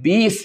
20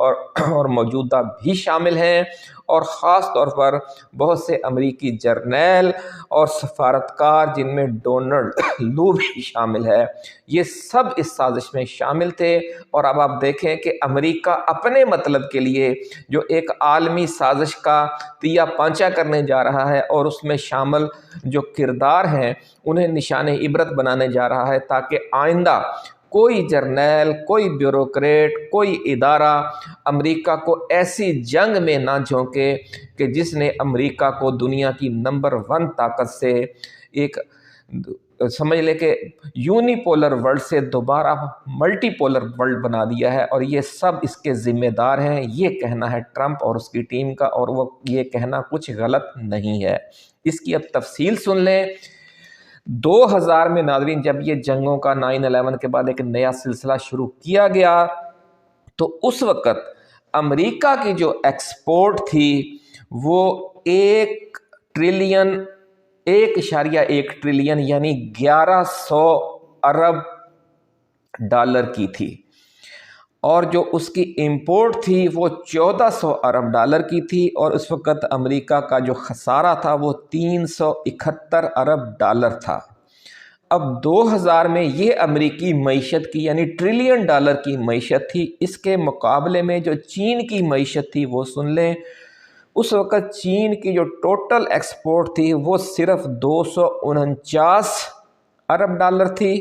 اور موجودہ بھی شامل ہیں، اور خاص طور پر بہت سے امریکی جرنیل اور سفارتکار جن میں ڈونلڈ لو بھی شامل ہے، یہ سب اس سازش میں شامل تھے۔ اور اب آپ دیکھیں کہ امریکہ اپنے مطلب کے لیے جو ایک عالمی سازش کا تیا پانچا کرنے جا رہا ہے، اور اس میں شامل جو کردار ہیں انہیں نشان عبرت بنانے جا رہا ہے، تاکہ آئندہ کوئی جرنیل، کوئی بیوروکریٹ، کوئی ادارہ امریکہ کو ایسی جنگ میں نہ جھونکے کہ جس نے امریکہ کو دنیا کی نمبر 1 طاقت سے ایک سمجھ لے کہ یونی پولر ورلڈ سے دوبارہ ملٹی پولر ورلڈ بنا دیا ہے۔ اور یہ سب اس کے ذمہ دار ہیں، یہ کہنا ہے ٹرمپ اور اس کی ٹیم کا، اور وہ یہ کہنا کچھ غلط نہیں ہے۔ اس کی اب تفصیل سن لیں۔ 2000 میں ناظرین جب یہ جنگوں کا 9/11 کے بعد ایک نیا سلسلہ شروع کیا گیا، تو اس وقت امریکہ کی جو ایکسپورٹ تھی وہ 1.1 ٹریلین یعنی 1100 ارب ڈالر کی تھی، اور جو اس کی امپورٹ تھی وہ 1400 ارب ڈالر کی تھی، اور اس وقت امریکہ کا جو خسارہ تھا وہ 371 ارب ڈالر تھا۔ اب 2000 میں یہ امریکی معیشت کی یعنی ٹریلین ڈالر کی معیشت تھی۔ اس کے مقابلے میں جو چین کی معیشت تھی وہ سن لیں۔ اس وقت چین کی جو ٹوٹل ایکسپورٹ تھی وہ صرف 249 ارب ڈالر تھی،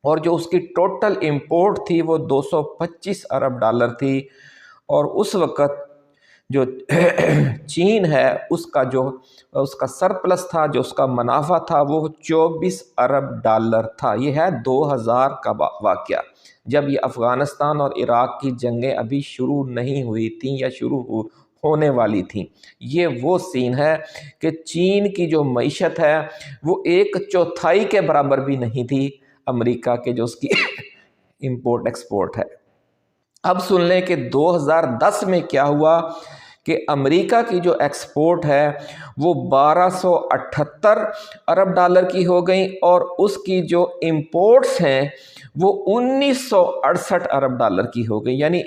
اور جو اس کی ٹوٹل امپورٹ تھی وہ 225 ارب ڈالر تھی۔ اور اس وقت جو چین ہے اس کا سرپلس تھا، جو اس کا منافع تھا وہ 24 ارب ڈالر تھا۔ یہ ہے 2000 کا واقعہ، جب یہ افغانستان اور عراق کی جنگیں ابھی شروع نہیں ہوئی تھیں یا شروع ہونے والی تھیں۔ یہ وہ سین ہے کہ چین کی جو معیشت ہے وہ 1/4 کے برابر بھی نہیں تھی امریکہ کے جو اس کی امپورٹ ایکسپورٹ ہے۔ اب سن لیں کہ 2010 میں کیا ہوا کہ امریکہ کی جو ایکسپورٹ ہے وہ 1278 ارب ڈالر کی ہو گئی، اور اس کی جو امپورٹس ہیں وہ 1968 ارب ڈالر کی ہو گئی۔ یعنی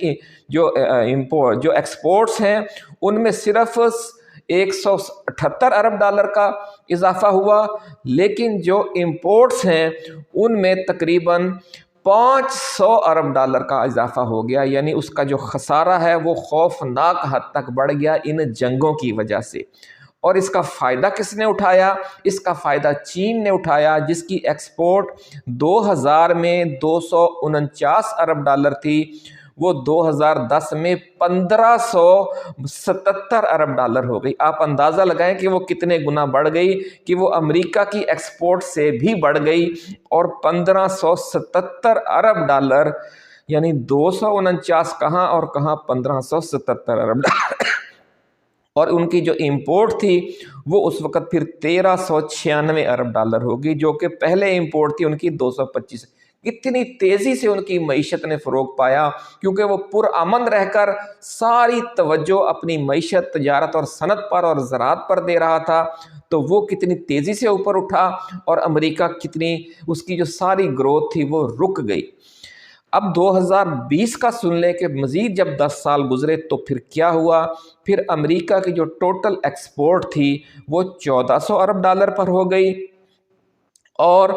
جو ایکسپورٹس ہیں ان میں صرف 178 ارب ڈالر کا اضافہ ہوا، لیکن جو امپورٹس ہیں ان میں تقریباً 500 ارب ڈالر کا اضافہ ہو گیا۔ یعنی اس کا جو خسارہ ہے وہ خوفناک حد تک بڑھ گیا ان جنگوں کی وجہ سے۔ اور اس کا فائدہ کس نے اٹھایا؟ اس کا فائدہ چین نے اٹھایا، جس کی ایکسپورٹ 2000 میں 249 ارب ڈالر تھی، وہ 2010 میں 1577 ارب ڈالر ہو گئی۔ آپ اندازہ لگائیں کہ وہ کتنے گنا بڑھ گئی، کہ وہ امریکہ کی ایکسپورٹ سے بھی بڑھ گئی، اور 1577 ارب ڈالر یعنی 249 کہاں اور کہاں 1577 ارب ڈالر۔ اور ان کی جو امپورٹ تھی وہ اس وقت پھر 1396 ارب ڈالر ہوگی، جو کہ پہلے امپورٹ تھی ان کی 225۔ کتنی تیزی سے ان کی معیشت نے فروغ پایا، کیونکہ وہ پرامن رہ کر ساری توجہ اپنی معیشت، تجارت اور صنعت پر اور زراعت پر دے رہا تھا، تو وہ کتنی تیزی سے اوپر اٹھا، اور امریکہ کتنی اس کی جو ساری گروتھ تھی وہ رک گئی۔ اب 2020 کا سن لے کہ مزید جب 10 سال گزرے تو پھر کیا ہوا؟ پھر امریکہ کی جو ٹوٹل ایکسپورٹ تھی وہ 1400 ارب ڈالر پر ہو گئی، اور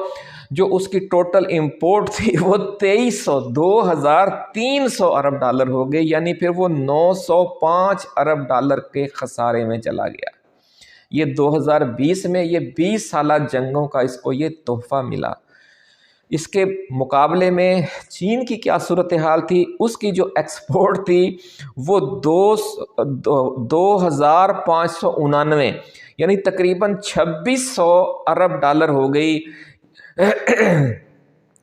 جو اس کی ٹوٹل امپورٹ تھی وہ 2300 ارب ڈالر ہو گئی، یعنی پھر وہ 905 ارب ڈالر کے خسارے میں چلا گیا۔ یہ 2020 میں یہ 20 سالہ جنگوں کا اس کو یہ تحفہ ملا۔ اس کے مقابلے میں چین کی کیا صورتحال تھی؟ اس کی جو ایکسپورٹ تھی وہ 2599 یعنی تقریباً 2600 ارب ڈالر ہو گئی،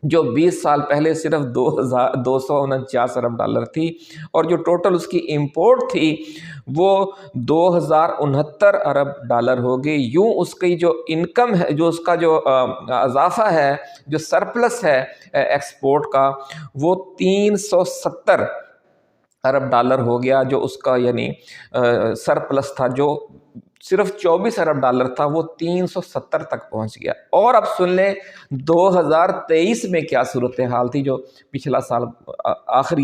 جو 20 سال پہلے صرف 249 ارب ڈالر تھی۔ اور جو ٹوٹل اس کی امپورٹ تھی وہ 2069 ارب ڈالر ہو گئی۔ یوں اس کی جو انکم ہے، جو اس کا جو اضافہ ہے، جو سرپلس ہے ایکسپورٹ کا، وہ 370 ارب ڈالر ہو گیا، جو اس کا یعنی سرپلس تھا جو صرف 24 ارب ڈالر تھا، وہ 370 تک پہنچ گیا۔ اور اب سن لیں 2023 میں کیا صورتحال تھی، جو پچھلا سال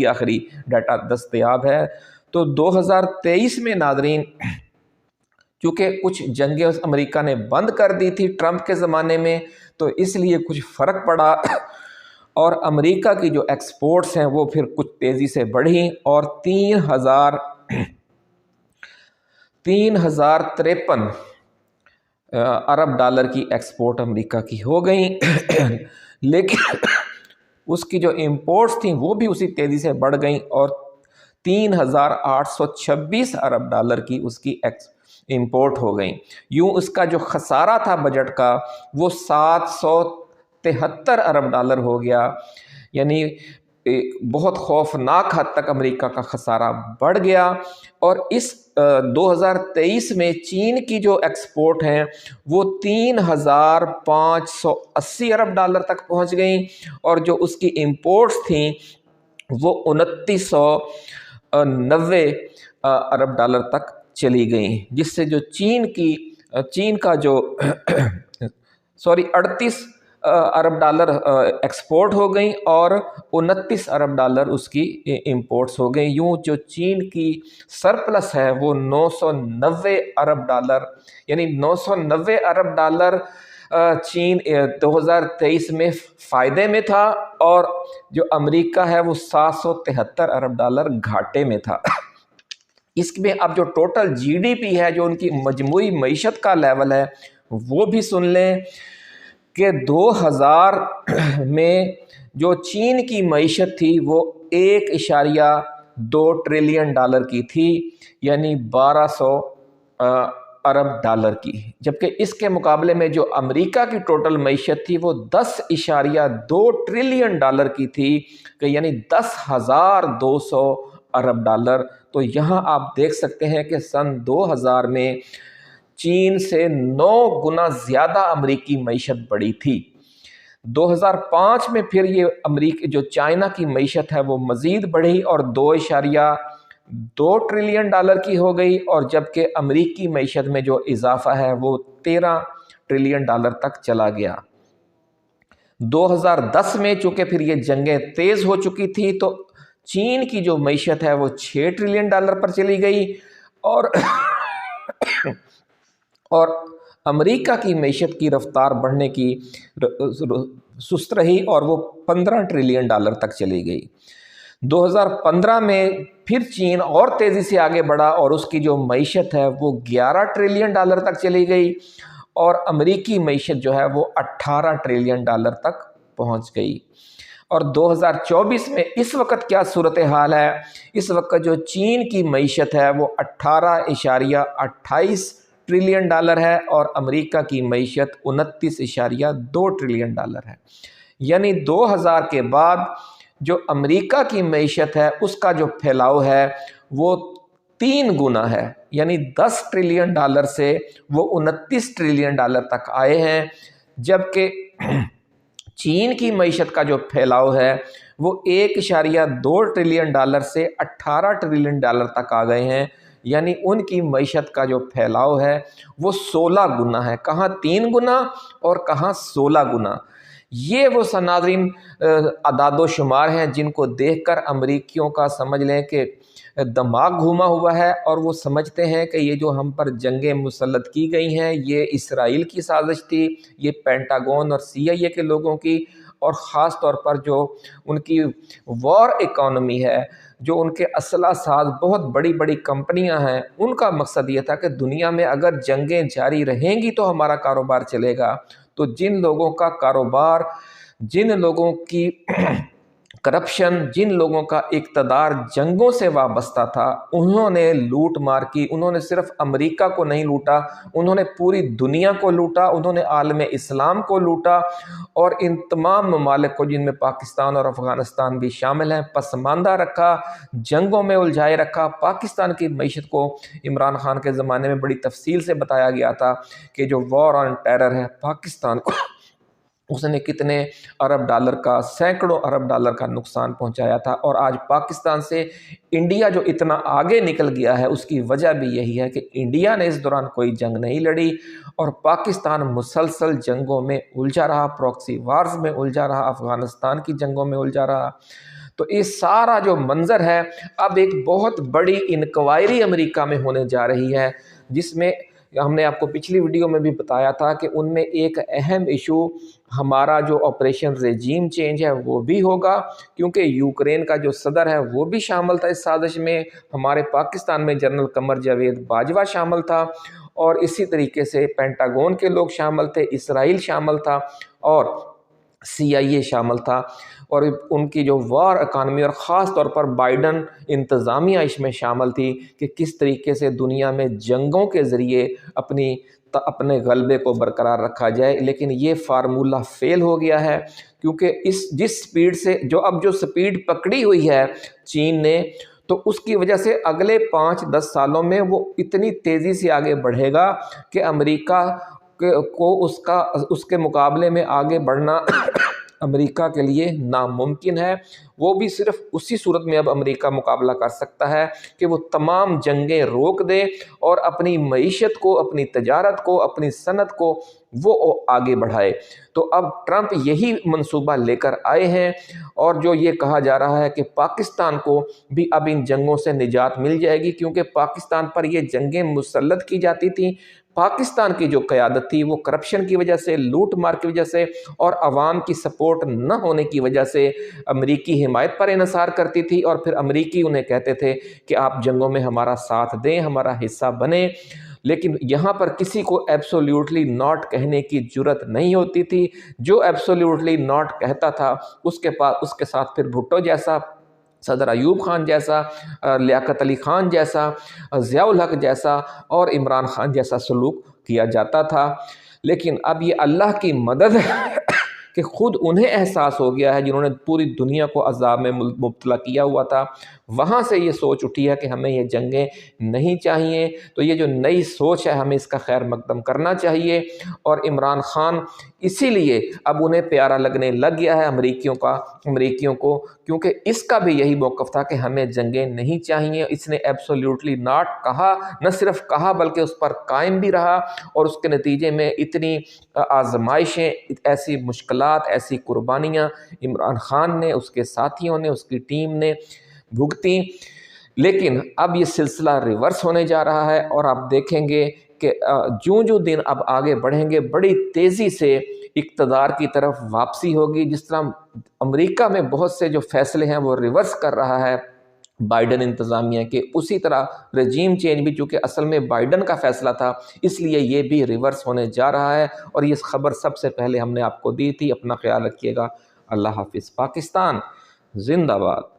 آخری ڈیٹا دستیاب ہے۔ تو 2023 میں ناظرین، چونکہ کچھ جنگیں امریکہ نے بند کر دی تھی ٹرمپ کے زمانے میں، تو اس لیے کچھ فرق پڑا، اور امریکہ کی جو ایکسپورٹس ہیں وہ پھر کچھ تیزی سے بڑھیں، اور 3053 ارب ڈالر کی ایکسپورٹ امریکہ کی ہو گئیں، لیکن اس کی جو امپورٹس تھیں وہ بھی اسی تیزی سے بڑھ گئیں، اور 3826 ارب ڈالر کی اس کی امپورٹ ہو گئیں۔ یوں اس کا جو خسارہ تھا بجٹ کا وہ 773 ارب ڈالر ہو گیا، یعنی بہت خوفناک حد تک امریکہ کا خسارہ بڑھ گیا۔ اور اس 2023 میں چین کی جو ایکسپورٹ ہیں وہ 3580 ارب ڈالر تک پہنچ گئیں، اور جو اس کی امپورٹس تھیں وہ 2990 ارب ڈالر تک چلی گئیں، جس سے جو چین کا جو 38 ارب ڈالر ایکسپورٹ ہو گئیں اور 29 ارب ڈالر اس کی امپورٹس ہو گئیں۔ یوں جو چین کی سرپلس ہے وہ 990 ارب ڈالر، یعنی 990 ارب ڈالر چین 2023 میں فائدے میں تھا، اور جو امریکہ ہے وہ 773 ارب ڈالر گھاٹے میں تھا۔ اس میں اب جو ٹوٹل جی ڈی پی ہے، جو ان کی مجموعی معیشت کا لیول ہے، وہ بھی سن لیں کہ 2000 میں جو چین کی معیشت تھی وہ 1.2 ٹریلین ڈالر کی تھی، یعنی 1200 ارب ڈالر کی، جبکہ اس کے مقابلے میں جو امریکہ کی ٹوٹل معیشت تھی وہ 10.2 ٹریلین ڈالر کی تھی، کہ یعنی 10,200 ارب ڈالر۔ تو یہاں آپ دیکھ سکتے ہیں کہ سن 2000 میں چین سے 9 گنا زیادہ امریکی معیشت بڑھی تھی۔ 2005 میں پھر یہ جو چائنا کی معیشت ہے وہ مزید بڑھی اور 2.2 ٹریلین ڈالر کی ہو گئی، اور جبکہ امریکی معیشت میں جو اضافہ ہے وہ 13 ٹریلین ڈالر تک چلا گیا۔ 2010 میں چونکہ پھر یہ جنگیں تیز ہو چکی تھی تو چین کی جو معیشت ہے وہ 6 ٹریلین ڈالر پر چلی گئی، اور امریکہ کی معیشت کی رفتار بڑھنے کی سست رہی اور وہ 15 ٹریلین ڈالر تک چلی گئی۔ 2015 میں پھر چین اور تیزی سے آگے بڑھا اور اس کی جو معیشت ہے وہ 11 ٹریلین ڈالر تک چلی گئی، اور امریکی معیشت جو ہے وہ 18 ٹریلین ڈالر تک پہنچ گئی۔ اور 2024 میں اس وقت کیا صورتحال ہے؟ اس وقت جو چین کی معیشت ہے وہ 18.28 ٹریلین ڈالر ہے، اور امریکہ کی معیشت 29.2 ٹریلین ڈالر ہے۔ یعنی 2000 کے بعد جو امریکہ کی معیشت ہے اس کا جو پھیلاؤ ہے وہ 3 گنا ہے، یعنی 10 ٹریلین ڈالر سے وہ 29 ٹریلین ڈالر تک آئے ہیں، جبکہ چین کی معیشت کا جو پھیلاؤ ہے وہ 1.2 ٹریلین ڈالر سے 18 ٹریلین ڈالر تک آ گئے ہیں، یعنی ان کی معیشت کا جو پھیلاؤ ہے وہ 16 گنا ہے، کہاں 3 گنا اور کہاں 16 گنا۔ یہ وہ ناظرین اعداد و شمار ہیں جن کو دیکھ کر امریکیوں کا سمجھ لیں کہ دماغ گھوما ہوا ہے، اور وہ سمجھتے ہیں کہ یہ جو ہم پر جنگیں مسلط کی گئی ہیں یہ اسرائیل کی سازش تھی، یہ پینٹاگون اور CIA کے لوگوں کی، اور خاص طور پر جو ان کی وار اکانومی ہے، جو ان کے اسلحہ ساز بہت بڑی بڑی کمپنیاں ہیں، ان کا مقصد یہ تھا کہ دنیا میں اگر جنگیں جاری رہیں گی تو ہمارا کاروبار چلے گا۔ تو جن لوگوں کا کاروبار، جن لوگوں کی کرپشن، جن لوگوں کا اقتدار جنگوں سے وابستہ تھا، انہوں نے لوٹ مار کی، انہوں نے صرف امریکہ کو نہیں لوٹا، انہوں نے پوری دنیا کو لوٹا، انہوں نے عالم اسلام کو لوٹا، اور ان تمام ممالک کو جن میں پاکستان اور افغانستان بھی شامل ہیں پسماندہ رکھا، جنگوں میں الجھائے رکھا۔ پاکستان کی معیشت کو عمران خان کے زمانے میں بڑی تفصیل سے بتایا گیا تھا کہ جو وار آن ٹیرر ہے پاکستان کو اس نے کتنے ارب ڈالر کا، سینکڑوں ارب ڈالر کا نقصان پہنچایا تھا۔ اور آج پاکستان سے انڈیا جو اتنا آگے نکل گیا ہے، اس کی وجہ بھی یہی ہے کہ انڈیا نے اس دوران کوئی جنگ نہیں لڑی اور پاکستان مسلسل جنگوں میں الجھا رہا، پراکسی وارز میں الجھا رہا، افغانستان کی جنگوں میں الجھا رہا۔ تو اس سارا جو منظر ہے، اب ایک بہت بڑی انکوائری امریکہ میں ہونے جا رہی ہے، جس میں ہم نے آپ کو پچھلی ویڈیو میں بھی بتایا تھا کہ ان میں ایک اہم ایشو ہمارا جو آپریشن ریجیم چینج ہے وہ بھی ہوگا، کیونکہ یوکرین کا جو صدر ہے وہ بھی شامل تھا اس سازش میں، ہمارے پاکستان میں جنرل قمر جاوید باجوہ شامل تھا، اور اسی طریقے سے پینٹاگون کے لوگ شامل تھے، اسرائیل شامل تھا، اور CIA شامل تھا، اور ان کی جو وار اکانومی اور خاص طور پر بائیڈن انتظامیہ اس میں شامل تھی کہ کس طریقے سے دنیا میں جنگوں کے ذریعے اپنے غلبے کو برقرار رکھا جائے۔ لیکن یہ فارمولہ فیل ہو گیا ہے، کیونکہ جس سپیڈ سے جو سپیڈ پکڑی ہوئی ہے چین نے، تو اس کی وجہ سے اگلے 5-10 سالوں میں وہ اتنی تیزی سے آگے بڑھے گا کہ امریکہ کو اس کے مقابلے میں آگے بڑھنا امریکہ کے لیے ناممکن ہے۔ وہ بھی صرف اسی صورت میں اب امریکہ مقابلہ کر سکتا ہے کہ وہ تمام جنگیں روک دے اور اپنی معیشت کو، اپنی تجارت کو، اپنی صنعت کو وہ آگے بڑھائے۔ تو اب ٹرمپ یہی منصوبہ لے کر آئے ہیں، اور جو یہ کہا جا رہا ہے کہ پاکستان کو بھی اب ان جنگوں سے نجات مل جائے گی، کیونکہ پاکستان پر یہ جنگیں مسلط کی جاتی تھیں۔ پاکستان کی جو قیادت تھی وہ کرپشن کی وجہ سے، لوٹ مار کی وجہ سے اور عوام کی سپورٹ نہ ہونے کی وجہ سے امریکی حمایت پر انحصار کرتی تھی، اور پھر امریکی انہیں کہتے تھے کہ آپ جنگوں میں ہمارا ساتھ دیں، ہمارا حصہ بنیں۔ لیکن یہاں پر کسی کو ایبسولیوٹلی ناٹ کہنے کی جرت نہیں ہوتی تھی۔ جو ایبسولیوٹلی ناٹ کہتا تھا اس کے ساتھ پھر بھٹو جیسا، صدر ایوب خان جیسا، لیاقت علی خان جیسا، ضیاء الحق جیسا اور عمران خان جیسا سلوک کیا جاتا تھا۔ لیکن اب یہ اللہ کی مدد ہے کہ خود انہیں احساس ہو گیا ہے، جنہوں نے پوری دنیا کو عذاب میں مبتلا کیا ہوا تھا، وہاں سے یہ سوچ اٹھی ہے کہ ہمیں یہ جنگیں نہیں چاہیے۔ تو یہ جو نئی سوچ ہے ہمیں اس کا خیر مقدم کرنا چاہیے، اور عمران خان اسی لیے اب انہیں پیارا لگنے لگ گیا ہے امریکیوں کو، کیونکہ اس کا بھی یہی موقف تھا کہ ہمیں جنگیں نہیں چاہیے۔ اس نے ایبسولیوٹلی ناٹ کہا، نہ صرف کہا بلکہ اس پر قائم بھی رہا، اور اس کے نتیجے میں اتنی آزمائشیں، ایسی مشکلات، ایسی قربانیاں عمران خان نے، اس کے ساتھیوں نے، اس کی ٹیم نے بھگتی۔ لیکن اب یہ سلسلہ ریورس ہونے جا رہا ہے، اور آپ دیکھیں گے کہ جو دن اب آگے بڑھیں گے بڑی تیزی سے اقتدار کی طرف واپسی ہوگی۔ جس طرح امریکہ میں بہت سے جو فیصلے ہیں وہ ریورس کر رہا ہے بائیڈن انتظامیہ کے، اسی طرح رجیم چینج بھی چونکہ اصل میں بائیڈن کا فیصلہ تھا، اس لیے یہ بھی ریورس ہونے جا رہا ہے، اور یہ خبر سب سے پہلے ہم نے آپ کو دی تھی۔ اپنا خیال رکھیے گا۔ اللہ حافظ۔ پاکستان زندہ باد۔